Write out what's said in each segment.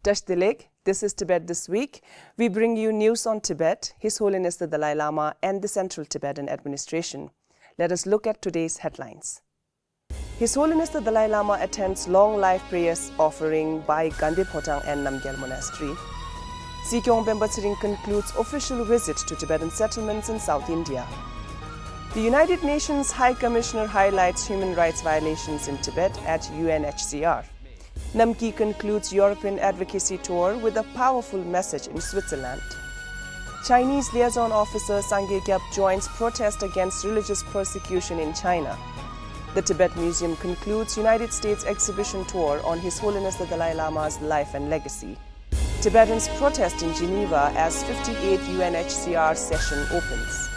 Tashdilik, this is Tibet This Week. We bring you news on Tibet, His Holiness the Dalai Lama and the Central Tibetan Administration. Let us look at today's headlines. His Holiness the Dalai Lama attends long life prayers offering by Phodrang and Namgyal Monastery. Sikyong Penpa Tsering concludes official visit to Tibetan settlements in South India. The United Nations High Commissioner highlights human rights violations in Tibet at UNHRC. Namkyi concludes European Advocacy tour with a powerful message in Switzerland. Chinese Liaison officer Sangay Kyab joins protest against religious persecution in China. The Tibet Museum concludes United States exhibition tour on His Holiness the Dalai Lama's life and legacy. Tibetans protest in Geneva as 58th UNHRC session opens.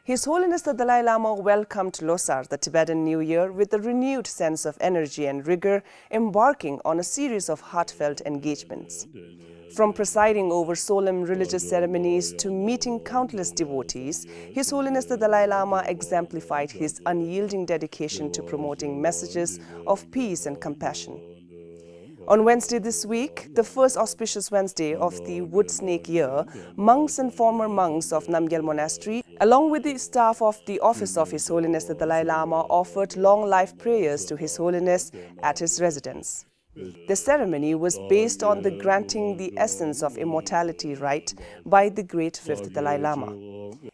His Holiness the Dalai Lama welcomed Losar, the Tibetan New Year, with a renewed sense of energy and rigor, embarking on a series of heartfelt engagements. From presiding over solemn religious ceremonies to meeting countless devotees, His Holiness the Dalai Lama exemplified his unyielding dedication to promoting messages of peace and compassion. On Wednesday this week, the first auspicious Wednesday of the Wood Snake year, monks and former monks of Namgyal Monastery, along with the staff of the Office of His Holiness the Dalai Lama, offered long life prayers to His Holiness at his residence. The ceremony was based on the granting the essence of immortality right by the great fifth Dalai Lama.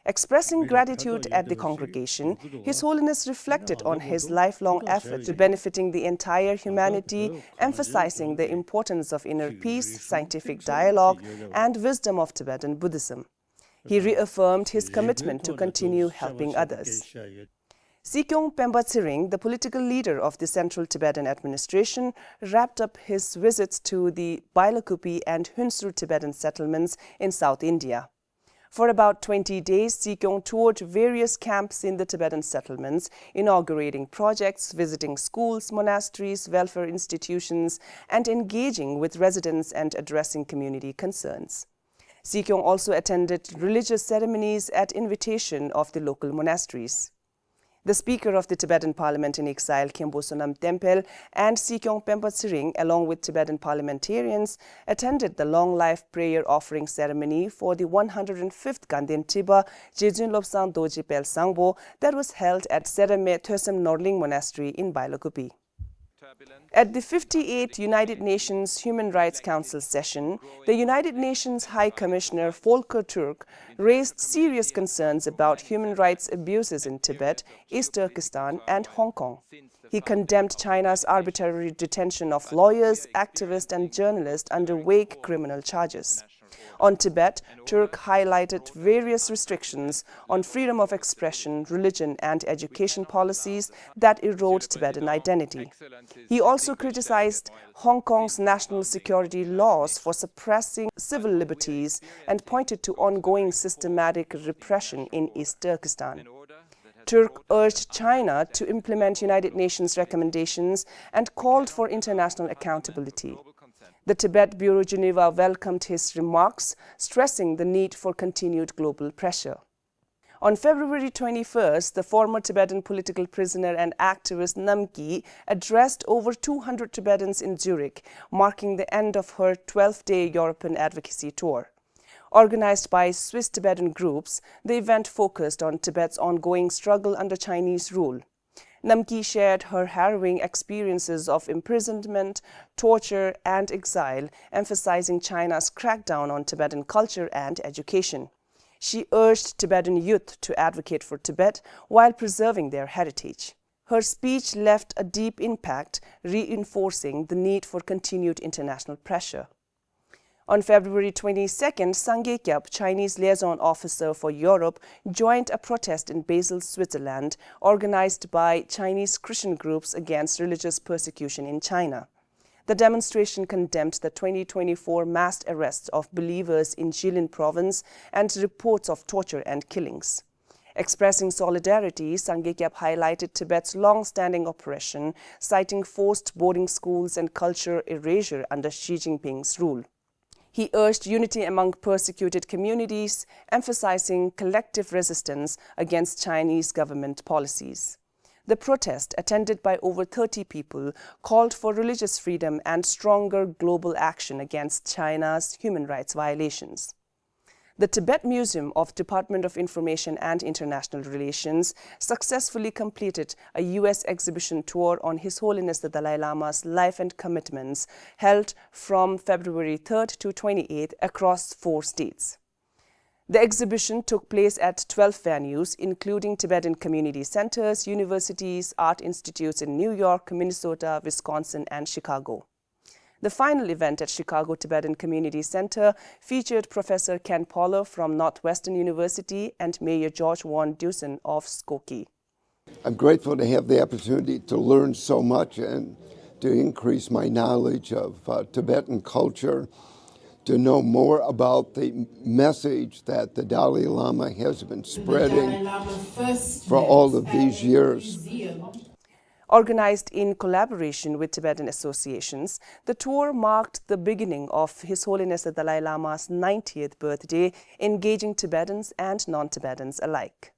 Expressing gratitude at the congregation, His Holiness reflected on his lifelong effort to benefiting the entire humanity, emphasizing the importance of inner peace, scientific dialogue, and wisdom of Tibetan Buddhism. He reaffirmed his commitment to continue helping others. Sikyong Penpa Tsering, the political leader of the Central Tibetan Administration, wrapped up his visits to the Bailakupi and Hunsru Tibetan settlements in South India. For about 20 days, Sikyong toured various camps in the Tibetan settlements, inaugurating projects, visiting schools, monasteries, welfare institutions, and engaging with residents and addressing community concerns. Sikyong also attended religious ceremonies at invitation of the local monasteries. The Speaker of the Tibetan Parliament in Exile, Khenpo Sonam Tempel, and Sikyong Penpa Tsering, along with Tibetan parliamentarians, attended the long life prayer offering ceremony for the 105th Gaden Tiba Jejun Lobsang Doji Pel Sangbo that was held at Serame Thösem Norling Monastery in Bailakupi. At the 58th United Nations Human Rights Council session, the United Nations High Commissioner Volker Türk raised serious concerns about human rights abuses in Tibet, East Turkestan, and Hong Kong. He condemned China's arbitrary detention of lawyers, activists, and journalists under vague criminal charges. On Tibet, Türk highlighted various restrictions on freedom of expression, religion, and education policies that erode Tibetan identity. He also criticized Hong Kong's national security laws for suppressing civil liberties and pointed to ongoing systematic repression in East Turkestan. Türk urged China to implement United Nations recommendations and called for international accountability. The Tibet Bureau Geneva welcomed his remarks, stressing the need for continued global pressure. On February 21st, the former Tibetan political prisoner and activist Namkyi addressed over 200 Tibetans in Zurich, marking the end of her 12-day European Advocacy tour. Organized by Swiss Tibetan groups, the event focused on Tibet's ongoing struggle under Chinese rule. Namkyi shared her harrowing experiences of imprisonment, torture, and exile, emphasizing China's crackdown on Tibetan culture and education. She urged Tibetan youth to advocate for Tibet while preserving their heritage. Her speech left a deep impact, reinforcing the need for continued international pressure. On February 22nd, Sangay Kyab, Chinese liaison officer for Europe, joined a protest in Basel, Switzerland, organized by Chinese Christian groups against religious persecution in China. The demonstration condemned the 2024 mass arrests of believers in Jilin province and reports of torture and killings. Expressing solidarity, Sangay Kyab highlighted Tibet's long-standing oppression, citing forced boarding schools and culture erasure under Xi Jinping's rule. He urged unity among persecuted communities, emphasizing collective resistance against Chinese government policies. The protest, attended by over 30 people, called for religious freedom and stronger global action against China's human rights violations. The Tibet Museum of Department of Information and International Relations successfully completed a U.S. exhibition tour on His Holiness the Dalai Lama's life and commitments, held from February 3rd to 28th across 4 states. The exhibition took place at 12 venues, including Tibetan community centers, universities, art institutes in New York, Minnesota, Wisconsin, and Chicago. The final event at Chicago Tibetan Community Center featured Professor Ken Poller from Northwestern University and Mayor George Von Dusen of Skokie. I'm grateful to have the opportunity to learn so much and to increase my knowledge of Tibetan culture, to know more about the message that the Dalai Lama has been spreading for all of these years. Organized in collaboration with Tibetan associations, the tour marked the beginning of His Holiness the Dalai Lama's 90th birthday, engaging Tibetans and non-Tibetans alike.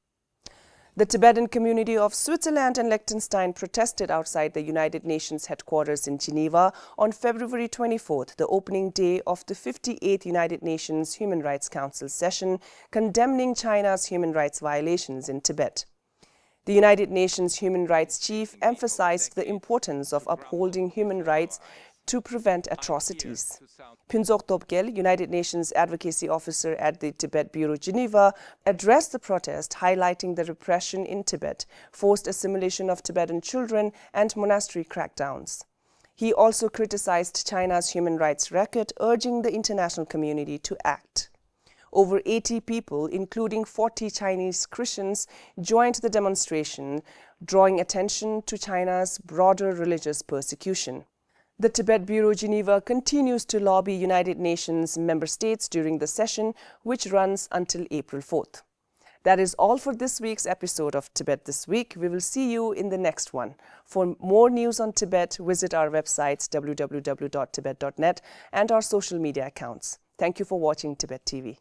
The Tibetan community of Switzerland and Liechtenstein protested outside the United Nations headquarters in Geneva on February 24th, the opening day of the 58th United Nations Human Rights Council session, condemning China's human rights violations in Tibet. The United Nations Human Rights Chief emphasized the importance of upholding human rights to prevent atrocities. Pyunzok Topgel, United Nations Advocacy Officer at the Tibet Bureau Geneva, addressed the protest, highlighting the repression in Tibet, forced assimilation of Tibetan children, and monastery crackdowns. He also criticized China's human rights record, urging the international community to act. Over 80 people, including 40 Chinese Christians, joined the demonstration, drawing attention to China's broader religious persecution. The Tibet Bureau Geneva continues to lobby United Nations member states during the session, which runs until April 4th. That is all for this week's episode of Tibet This Week. We will see you in the next one. For more news on Tibet, visit our websites www.tibet.net and our social media accounts. Thank you for watching Tibettv.